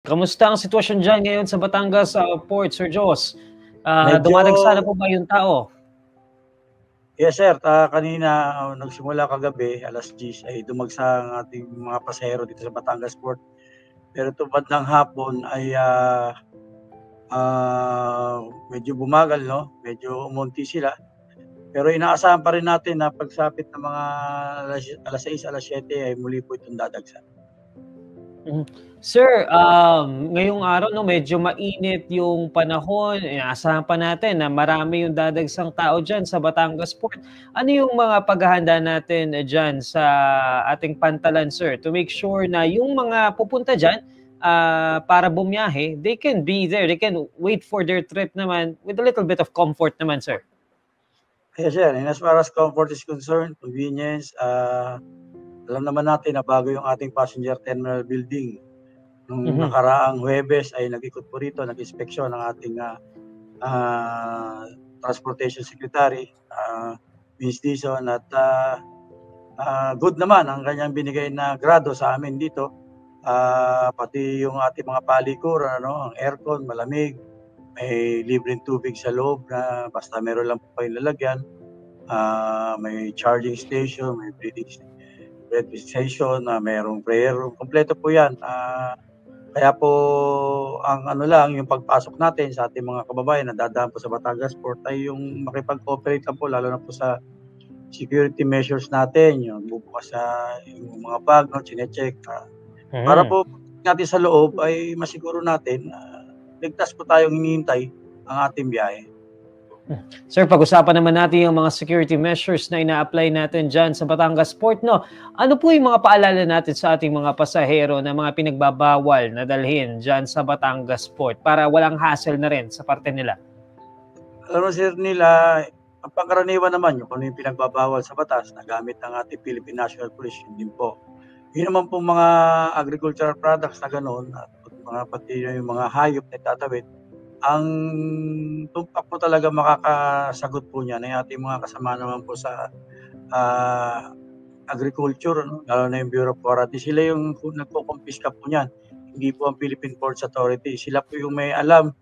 Kamusta ang sitwasyon diyan ngayon sa Batangas Port, Sir Jos? Medyo Dumadagsa na po ba yung tao? yes sir, kanina nagsimula kagabi alas 10 ay dumagsa ang ating mga pasahero dito sa Batangas Port. Pero 'tong bandang hapon ay medyo bumagal 'no, medyo umunti sila. Pero inaasahan pa rin natin na pagsapit ng mga alas 6, alas 7 ay muli po itong dadagsa. Sir, ngayong araw 'no, medyo mainit yung panahon, inaasahan pa natin na marami yung dadagsang tao diyan sa Batangas Port. Ano yung mga paghahanda natin diyan sa ating pantalan, sir, to make sure na yung mga pupunta diyan, para bumiyahe, they can be there, they can wait for their trip naman with a little bit of comfort naman, sir? Yes sir, and as far as comfort is concerned, convenience, alam naman natin na bago yung ating passenger terminal building. Nung nakaraang Huwebes ay nag-ikot po rito, nag-inspeksyon ng ating Transportation Secretary, Ms. Dizon, at good naman ang kanyang binigay na grado sa amin dito. Pati yung ating mga palikuran, ang aircon, malamig, may libreng tubig sa loob na basta meron lang po kayong lalagyan, may charging station, may breathing station, mayroong prayer room, kompleto po yan. Kaya po ang yung pagpasok natin sa ating mga kababayan na dadaan po sa Batangas Port ay yung makipag-cooperate lang po, lalo na po sa security measures natin, yung bubukas yung mga bag, chine-check, para po natin sa loob ay masiguro natin ligtas po tayong hinihintay ang ating biyahe. Sir, pag-usapan naman natin yung mga security measures na ina-apply natin dyan sa Batangas Port, no? Ano po yung mga paalala natin sa ating mga pasahero na mga pinagbabawal na dalhin dyan sa Batangas Port para walang hassle na rin sa parte nila? Alam mo sir nila, ang pangkaraniwan naman yung kung ano yung pinagbabawal sa batas na gamit ng ating Philippine National Police, yun din po. Yun naman po mga agricultural products na gano'n, at pati yung mga hayop na tatawid, ang tumpak po talaga makakasagot po niyan ay ating mga kasama naman po sa agriculture, lalo na yung Bureau of Forestry. Sila yung nagko-confisca po niyan, hindi po ang Philippine Ports Authority. Sila po yung may alam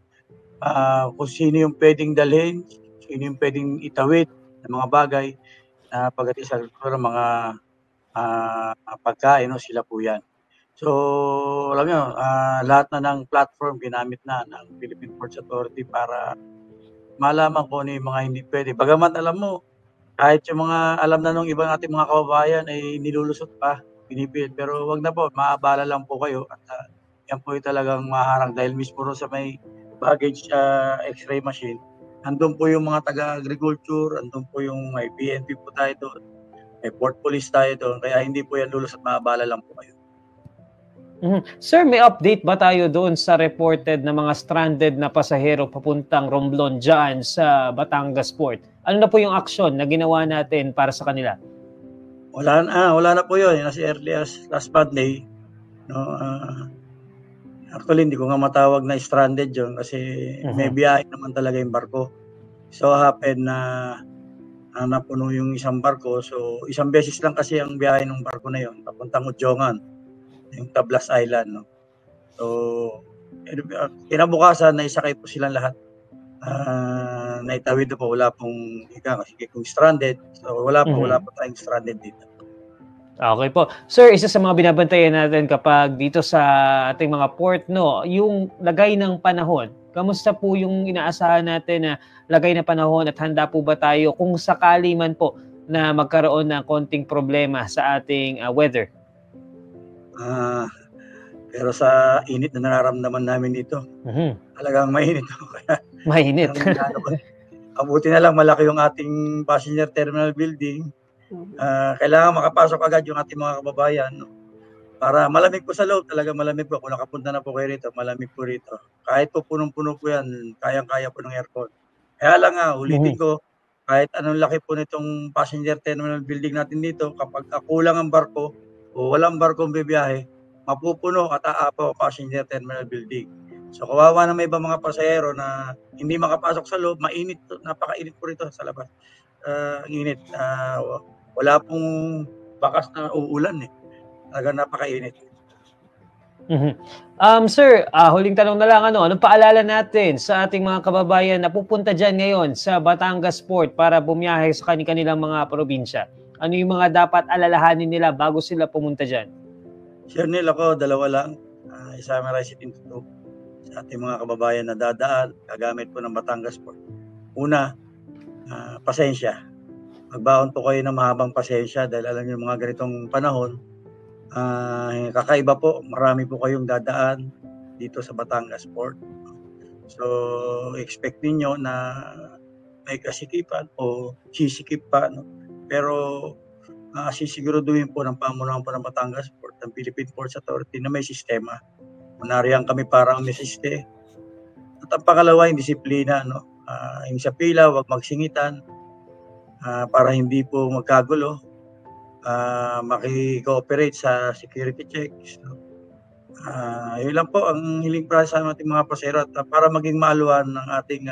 kung sino yung pwedeng dalhin, sino yung pwedeng itawid ng mga bagay na pagdating sa agriculture, mga pagkain, sila po yan. So, alam nyo, lahat na ng platform ginamit na ng Philippine Ports Authority para malaman ko ano yung mga hindi pwede. Bagamat alam mo, kahit yung mga alam na nung ibang ating mga kababayan ay nilulusot pa, pinipilit. Pero wag na po, maabala lang po kayo at yan po yung talagang maharang dahil mismo rin sa may baggage x-ray machine. Andun po yung mga taga-agriculture, andun po yung may PNP po tayo doon, may port police tayo doon, kaya hindi po yan lulusot, maabala lang po kayo. Sir, may update ba tayo doon sa reported na mga stranded na pasahero papuntang Romblon dyan sa Batangas Port? Ano na po yung aksyon na ginawa natin para sa kanila? Wala na po yun. As early as last Monday. Actually, hindi ko nga matawag na stranded yun kasi may biyahe naman talaga yung barko. So happen na napuno yung isang barko. So isang beses lang kasi ang biyahe ng barko na yun, papuntang Udjongan, yung Tablas Island. So kinabukasan, naisakay po silang lahat. Naitawid na po, wala pong kung stranded. So wala po tayong stranded dito. Okay po. Sir, isa sa mga binabantayan natin kapag dito sa ating mga port, yung lagay ng panahon. Kamusta po yung inaasahan natin na lagay ng panahon at handa po ba tayo kung sakali man po na magkaroon ng konting problema sa ating weather? Pero sa init na nararamdaman namin dito, talagang mainit. Mainit. Mabuti na lang malaki yung ating passenger terminal building. Kailangan makapasok agad yung ating mga kababayan para malamig po sa loob, talaga malamig po. Kung nakapunta na po kayo rito, malamig po rito. Kahit po punong-puno po yan, kayang-kaya po ng aircon. Kaya lang ulitin ko, kahit anong laki po nitong passenger terminal building natin dito, kapag kulang ang barko o walang barkong bibiyahe, mapupuno at aapaw passenger terminal building. So kawawa na may ibang mga pasahero na hindi makapasok sa loob, mainit, napakainit po rito sa labas. Ang init. Wala pong bakas na uulan. Talaga napakainit. Mhm. Sir, huling tanong na lang ano, anong paalala natin sa ating mga kababayan na pupunta diyan ngayon sa Batangas Port para bumiyahe sa kani-kanilang mga probinsya? Ano yung mga dapat alalahanin nila bago sila pumunta diyan? Share ako, dalawa lang, i-summarize it into 2 sa ating mga kababayan na dadaan gagamit po ng Batangas Port. Una, pasensya. Magbaon po kayo ng mahabang pasensya dahil alam niyo mga ganitong panahon, kakaiba po, marami po kayong dadaan dito sa Batangas Port. So, expect ninyo na may kasikipan o sisikip pa, no? Pero sisiguraduhin po ng pamunuan po ng Batangas Port, ng Philippine Ports Authority na may sistema. Kunwariyan kami parang umisiste. At ang pangalawa, yung disiplina, no? Yung sa pila, wag magsingitan para hindi po magkagulo. Maki-cooperate sa security checks, no? Yun lang po ang hiling para sa ating mga pasahero at para maging maaluan ng ating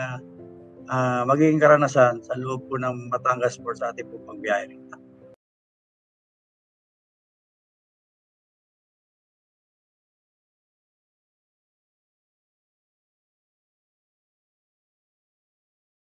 magiging karanasan sa loob po ng Batangas Port sa ating pong pagbiyahe.